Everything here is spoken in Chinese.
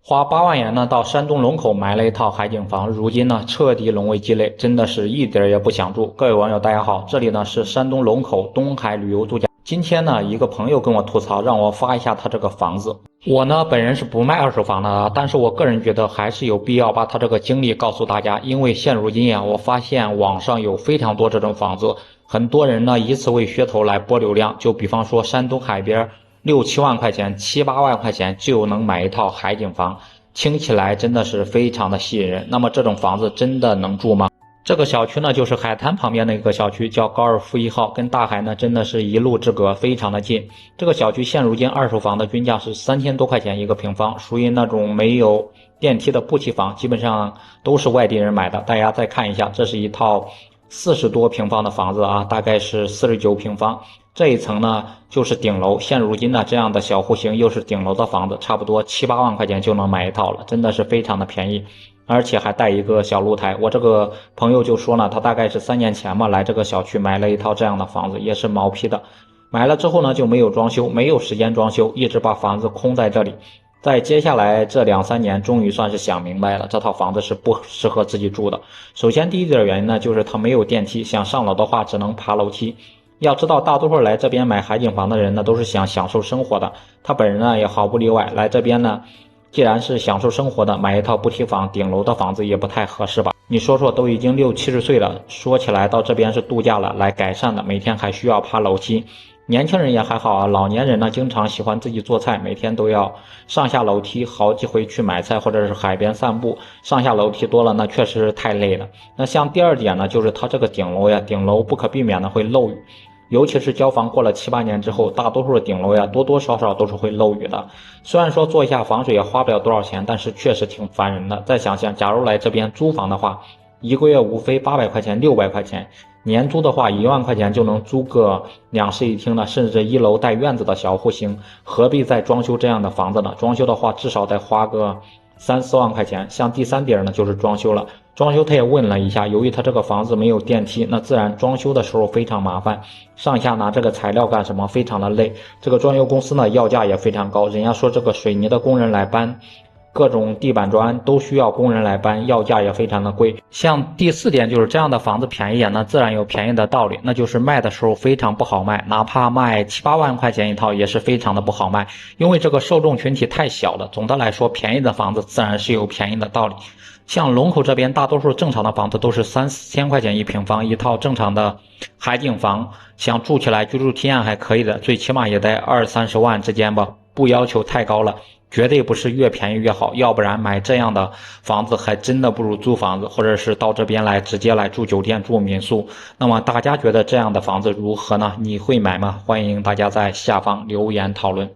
花8万元呢，到山东龙口买了一套海景房，如今呢彻底沦为鸡肋，真的是一点也不想住。各位网友大家好，这里呢是山东龙口东海旅游度假。今天呢，一个朋友跟我吐槽，让我发一下他这个房子。我呢本人是不卖二手房的啊，但是我个人觉得还是有必要把他这个经历告诉大家，因为现如今呀，我发现网上有非常多这种房子，很多人呢以此为噱头来博流量，就比方说山东海边6、7万块钱、7、8万块钱就能买一套海景房，听起来真的是非常的吸引人。那么这种房子真的能住吗？这个小区呢，就是海滩旁边的一个小区，叫高尔夫1号，跟大海呢真的是一路之隔，非常的近。这个小区现如今二手房的均价是3000多块钱一个平方，属于那种没有电梯的布期房，基本上都是外地人买的。大家再看一下，这是一套40多平方的房子啊，大概是49平方。这一层呢就是顶楼，现如今呢这样的小户型又是顶楼的房子，差不多7、8万块钱就能买一套了，真的是非常的便宜。而且还带一个小露台。我这个朋友就说呢，他大概是3年前嘛来这个小区买了一套这样的房子，也是毛坯的。买了之后呢就没有装修，没有时间装修，一直把房子空在这里。在接下来这2、3年，终于算是想明白了，这套房子是不适合自己住的。首先第一点原因呢，就是它没有电梯，想上楼的话只能爬楼梯。要知道，大多数来这边买海景房的人呢，都是想享受生活的。他本人呢也毫不例外，来这边呢。既然是享受生活的，买一套不梯房顶楼的房子也不太合适吧？你说说，都已经60、70岁了，说起来到这边是度假了，来改善的，每天还需要爬楼梯。年轻人也还好啊，老年人呢经常喜欢自己做菜，每天都要上下楼梯好几回去买菜，或者是海边散步，上下楼梯多了，那确实是太累了。那像第二点呢，就是它这个顶楼呀，顶楼不可避免的会漏雨。尤其是交房过了7、8年之后，大多数的顶楼呀，多多少少都是会漏雨的。虽然说做一下防水也花不了多少钱，但是确实挺烦人的。再想想，假如来这边租房的话，一个月无非800块钱、600块钱，年租的话1万块钱就能租个2室1厅的，甚至1楼带院子的小户型，何必再装修这样的房子呢？装修的话，至少得花个3、4万块钱。像第三点呢，就是装修了。装修他也问了一下，由于他这个房子没有电梯，那自然装修的时候非常麻烦，上下拿这个材料干什么非常的累。这个装修公司呢要价也非常高，人家说这个水泥的工人来搬，各种地板砖都需要工人来搬，要价也非常的贵。像第四点就是这样的房子便宜，那自然有便宜的道理，那就是卖的时候非常不好卖，哪怕卖7、8万块钱一套也是非常的不好卖，因为这个受众群体太小了。总的来说，便宜的房子自然是有便宜的道理。像龙口这边，大多数正常的房子都是3、4千块钱一平方，一套正常的海景房，想住起来居住体验还可以的，最起码也得20、30万之间吧，不要求太高了，绝对不是越便宜越好，要不然买这样的房子还真的不如租房子，或者是到这边来直接来住酒店、住民宿。那么大家觉得这样的房子如何呢？你会买吗？欢迎大家在下方留言讨论。